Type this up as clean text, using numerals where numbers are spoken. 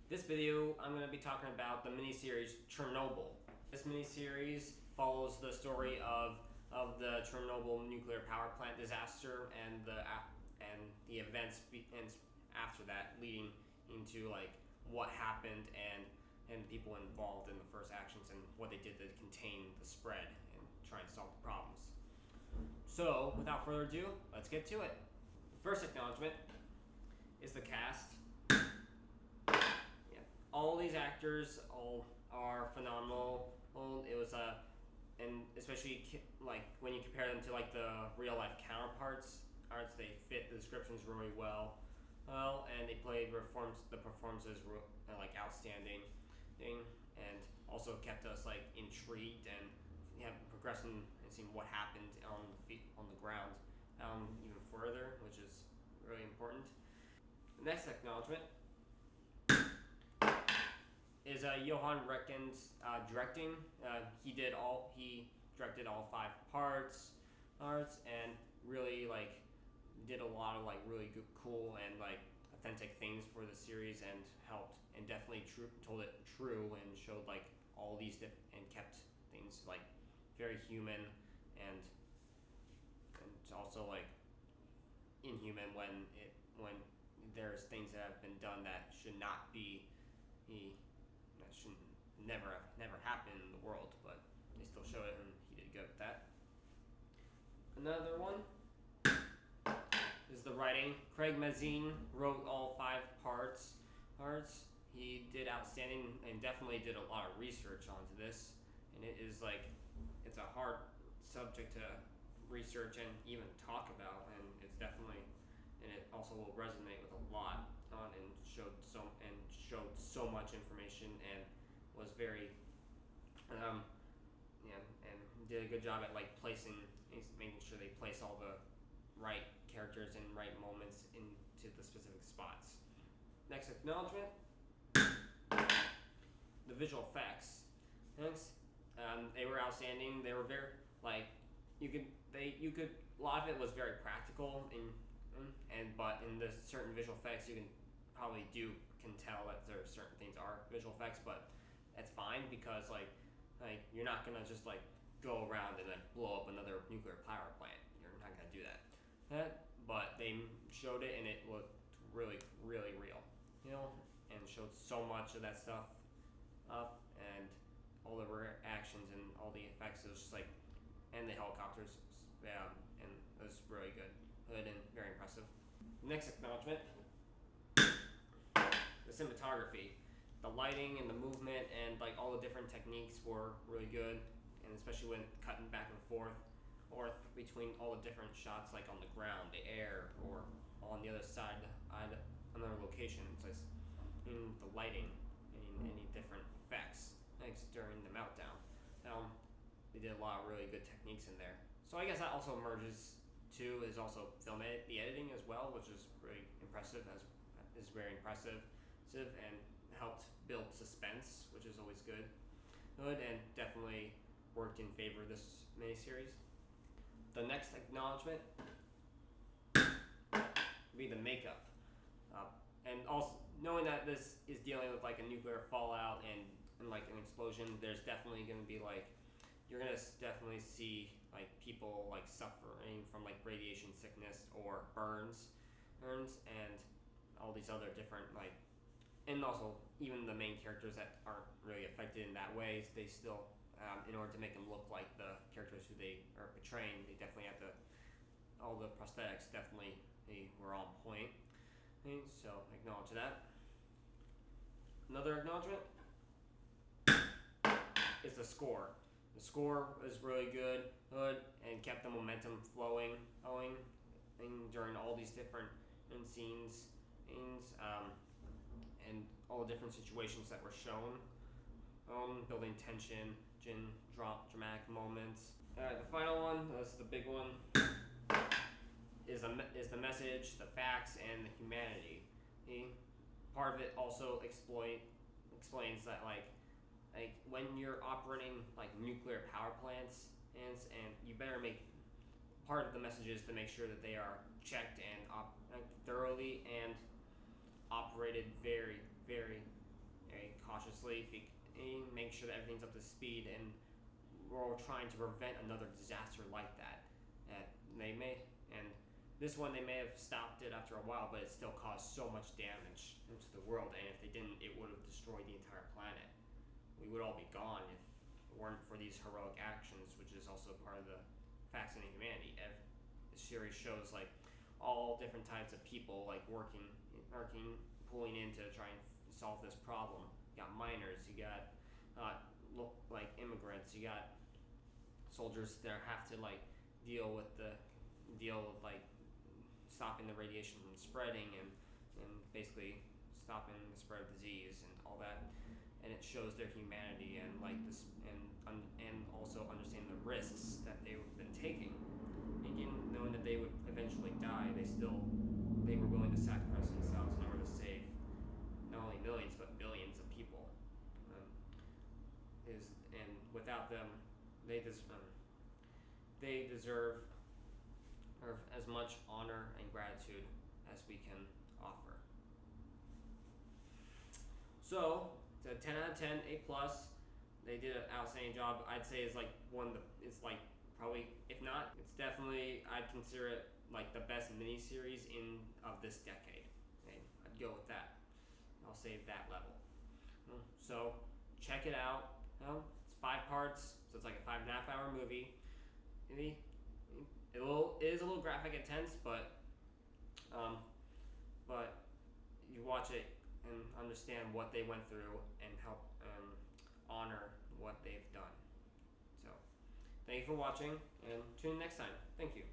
This video, I'm going to be talking about the miniseries Chernobyl. This miniseries follows the story of the Chernobyl nuclear power plant disaster and the events after that, leading into like what happened and people involved in the first actions and what they did to contain the spread and try and solve the problems. So, without further ado, let's get to it. The first acknowledgement is the cast. All these actors all are phenomenal. It was and especially like when you compare them to like the real life counterparts, they fit the descriptions really well. And they played the performances like outstanding, and also kept us like intrigued and progressing and seeing what happened on the ground even further, which is really important. The next acknowledgement is Johan Reckens directing. He directed all 5 parts, and really like did a lot of like really good, cool, and like authentic things for the series, and helped and definitely told it true and showed like all these and kept things like very human and also like inhuman when there's things that have been done that should not be that shouldn't never happen in the world, but they still show it, and he did good with that. Another one is the writing. Craig Mazin wrote all 5 parts. He did outstanding and definitely did a lot of research onto this, and it's a hard subject to research and even talk about, and it also will resonate with a lot and showed so much information, and was very and did a good job at like making sure they place all the right characters and right moments into the specific spots. Next acknowledgement, the visual effects. Thanks. They were outstanding. They were very like you could a lot of it was very practical but in the certain visual effects you can tell that there are certain things are visual effects, but that's fine because like you're not gonna just like go around and like blow up another nuclear power plant. You're not gonna do that. But they showed it, and it looked really really real, and showed so much of that stuff up, and all the reactions and all the effects. It was just like, and the helicopters, and it was really good and very impressive. Next acknowledgement, the cinematography. The lighting and the movement and like all the different techniques were really good, and especially when cutting back and forth between all the different shots, like on the ground, the air, or on the other side, another location. So it's in the lighting and any different effects during the meltdown. They did a lot of really good techniques in there. So I guess that also merges too, is also the editing as well, which is really impressive. Is very impressive, and helped build suspense, which is always good, and definitely worked in favor of this miniseries. The next acknowledgement would be the makeup, and also knowing that this is dealing with like a nuclear fallout and like an explosion. There's definitely going to be like you're going to definitely see like people like suffering from like radiation sickness or burns, and all these other different like, and also even the main characters that aren't really affected in that way, they still, in order to make them look like the characters who they are portraying, they definitely have to, all the prosthetics definitely they were on point. So acknowledge that. Another acknowledgement is the score. The score is really good and kept the momentum flowing during all these different scenes, and all the different situations that were shown, building tension, dramatic moments. The final one, that's the big one, is the message, the facts, and the humanity. Part of it also explains that like when you're operating like nuclear power plants, and you better make, part of the message is to make sure that they are checked and thoroughly and operated very, very obviously make sure that everything's up to speed, and we're all trying to prevent another disaster like that. And this one they may have stopped it after a while, but it still caused so much damage into the world. And if they didn't, it would have destroyed the entire planet. We would all be gone if it weren't for these heroic actions, which is also part of the fascinating humanity. The series shows like all different types of people like working, pulling in to try and solve this problem. You got miners, you got like immigrants, you got soldiers that have to like deal with like stopping the radiation from spreading and basically stopping the spread of disease and all that. And it shows their humanity and like this and also understanding the risks that they've been taking. Again, knowing that they would eventually die, they were willing to sacrifice themselves in order to save not only millions but billions of people. And without them, they deserve as much honor and gratitude as we can offer. So it's a 10 out of 10, A plus. They did an outstanding job. I'd say it's like it's like probably, if not, it's definitely, I'd consider it like the best miniseries of this decade. Okay, I'd go with that. I'll say that level. So check it out. It's 5 parts, so it's like a 5.5 hour movie. It is a little graphic intense, but you watch it and understand what they went through and help honor what they've done. So thank you for watching, and tune in next time. Thank you.